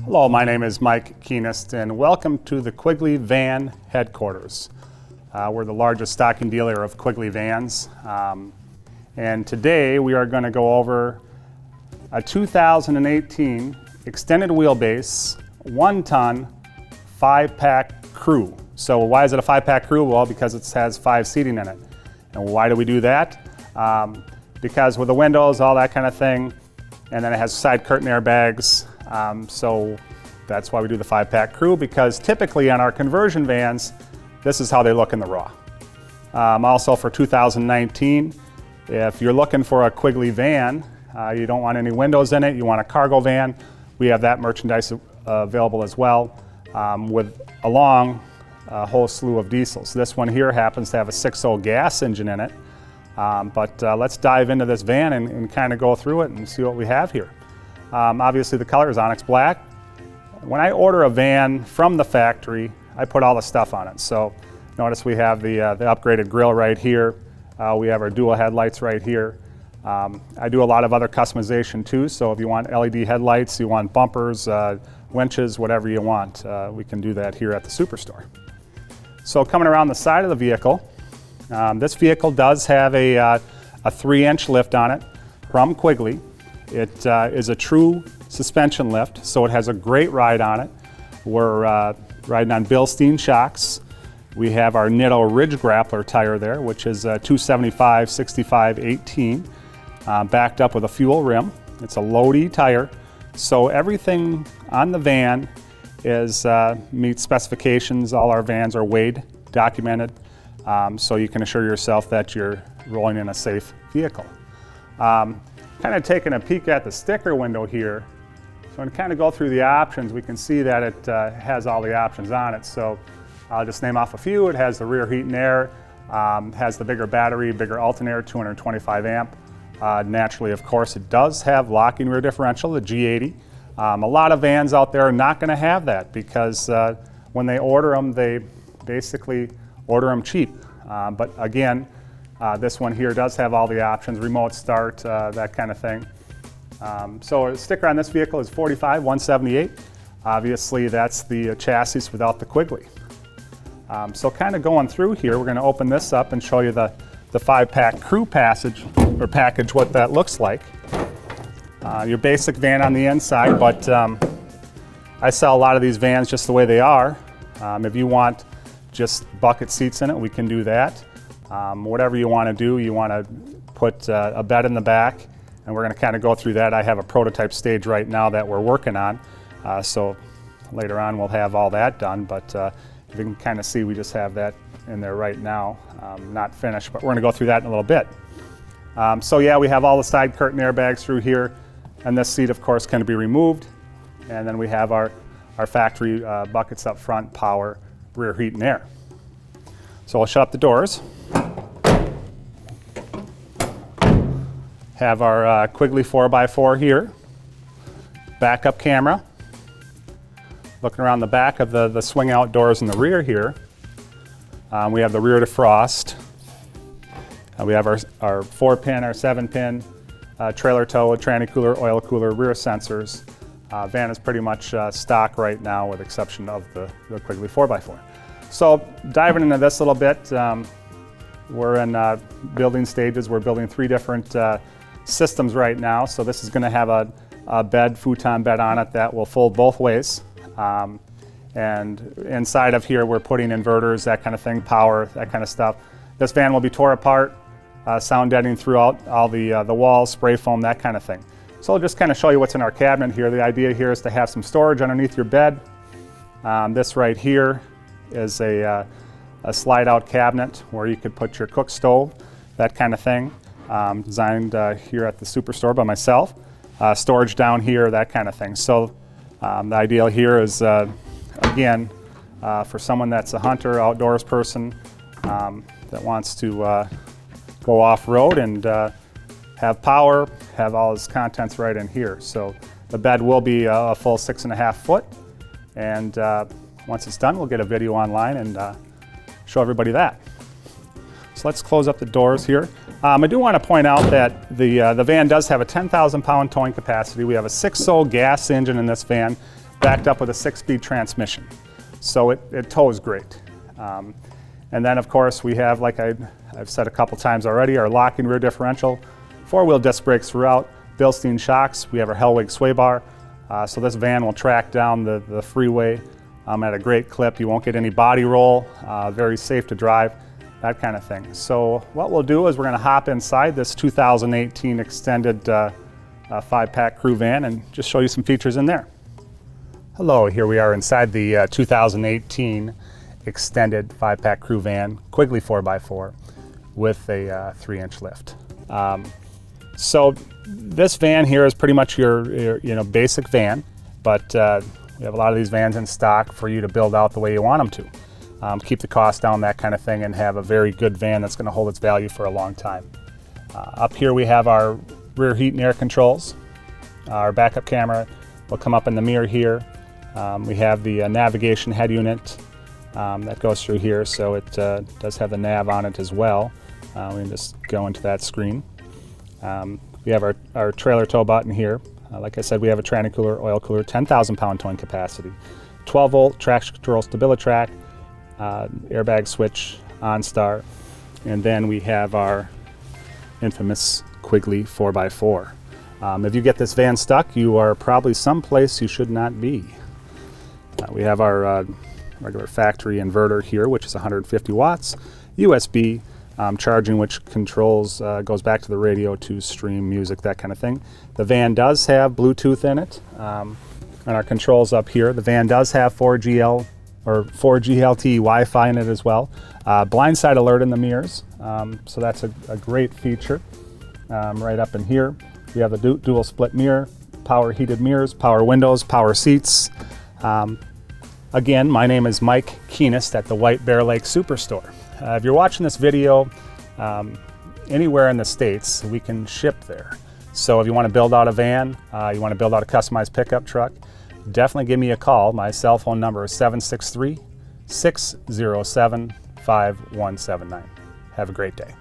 Hello, my name is Mike Keenest and welcome to the Quigley Van headquarters. We're the largest stocking dealer of Quigley vans. And today we are going to go over a 2018 extended wheelbase, 1-ton, 5-pack crew. So why is it a 5-pack crew? Well, because it has 5 seating in it. And why do we do that? Because with the windows, all that kind of thing, and then it has side curtain airbags. So that's why we do the 5-pack crew, because typically on our conversion vans, this is how they look in the raw. Also for 2019, if you're looking for a Quigley van, you don't want any windows in it, you want a cargo van, we have that merchandise available as well, with along a whole slew of diesels. This one here happens to have a 6.0 gas engine in it, but let's dive into this van and kind of go through it and see what we have here. Obviously the color is Onyx Black. When I order a van from the factory, I put all the stuff on it. So notice we have the upgraded grille right here. We have our dual headlights right here. I do a lot of other customization too, so if you want LED headlights, you want bumpers, winches, whatever you want, we can do that here at the Superstore. So coming around the side of the vehicle, this vehicle does have a 3-inch lift on it from Quigley. It is a true suspension lift, so it has a great ride on it. We're riding on Bilstein shocks. We have our Nitto Ridge Grappler tire there, which is 275 65 18, backed up with a fuel rim. It's a low-D tire, so everything on the van is meets specifications. All our vans are weighed, documented, so you can assure yourself that you're rolling in a safe vehicle. Kind of taking a peek at the sticker window here. So when we kind of go through the options, we can see that it has all the options on it. So I'll just name off a few. It has the rear heat and air, has the bigger battery, bigger alternator, 225 amp. Naturally, of course, it does have locking rear differential, the G80. A lot of vans out there are not going to have that because when they order them, they basically order them cheap. But again, this one here does have all the options, remote start, that kind of thing. So the sticker on this vehicle is 45-178. Obviously that's the chassis without the Quigley. So kind of going through here, we're going to open this up and show you the 5-pack crew package, what that looks like. Your basic van on the inside, but I sell a lot of these vans just the way they are. If you want just bucket seats in it, we can do that. Whatever you want to do, you want to put a bed in the back, and we're going to kind of go through that. I have a prototype stage right now that we're working on, so later on we'll have all that done, but you can kind of see we just have that in there right now, not finished, but we're going to go through that in a little bit. So yeah, we have all the side curtain airbags through here, and this seat of course can be removed, and then we have our factory buckets up front, power, rear heat and air. So I'll shut up the doors. Have our Quigley 4x4 here. Backup camera. Looking around the back of the swing out doors in the rear here. We have the rear defrost. We have our 4-pin, our 7-pin, trailer tow, tranny cooler, oil cooler, rear sensors. Van is pretty much stock right now with the exception of the Quigley 4x4. So diving into this a little bit, we're in building stages. We're building 3 different systems right now. So this is going to have a bed, futon bed on it that will fold both ways. And inside of here we're putting inverters, that kind of thing, power, that kind of stuff. This van will be tore apart, sound deadening throughout all the walls, spray foam, that kind of thing. So I'll just kind of show you what's in our cabinet here. The idea here is to have some storage underneath your bed. This right here is a slide-out cabinet where you could put your cook stove, that kind of thing. Designed here at the Superstore by myself. Storage down here, that kind of thing. So the ideal here is, again, for someone that's a hunter, outdoors person that wants to go off-road and have power, have all his contents right in here. So the bed will be a full 6.5 foot, and once it's done, we'll get a video online and show everybody that. So let's close up the doors here. I do want to point out that the van does have a 10,000 pound towing capacity. We have a 6.0 gas engine in this van. backed up with a 6-speed transmission. So it tows great. And then of course we have, like I've said a couple times already, our locking rear differential, 4-wheel disc brakes throughout, Bilstein shocks, we have our Hellwig sway bar. So this van will track down the freeway at a great clip. You won't get any body roll, very safe to drive, that kind of thing. So what we'll do is we're gonna hop inside this 2018 extended 5-pack crew van and just show you some features in there. Hello, here we are inside the 2018 extended 5-pack crew van, Quigley 4x4 with a 3-inch lift. So this van here is pretty much your basic van, but we have a lot of these vans in stock for you to build out the way you want them to. Keep the cost down, that kind of thing, and have a very good van that's going to hold its value for a long time. Up here we have our rear heat and air controls. Our backup camera will come up in the mirror here. We have the navigation head unit that goes through here, so it does have the nav on it as well. We can just go into that screen. We have our trailer tow button here. Like I said, we have a tranny cooler, oil cooler, 10,000 pound towing capacity, 12 volt traction control StabiliTrak, airbag switch, OnStar, and then we have our infamous Quigley 4x4. If you get this van stuck, you are probably someplace you should not be. We have our regular factory inverter here, which is 150 watts, USB charging, which controls, goes back to the radio to stream music, that kind of thing. The van does have Bluetooth in it, and our controls up here. The van does have 4G LTE Wi-Fi in it as well. Blindside alert in the mirrors, so that's a great feature. Right up in here, we have the dual split mirror, power heated mirrors, power windows, power seats. Again, my name is Mike Keenest at the White Bear Lake Superstore. If you're watching this video anywhere in the States, we can ship there. So if you want to build out a van, you want to build out a customized pickup truck, definitely give me a call. My cell phone number is 763-607-5179. Have a great day.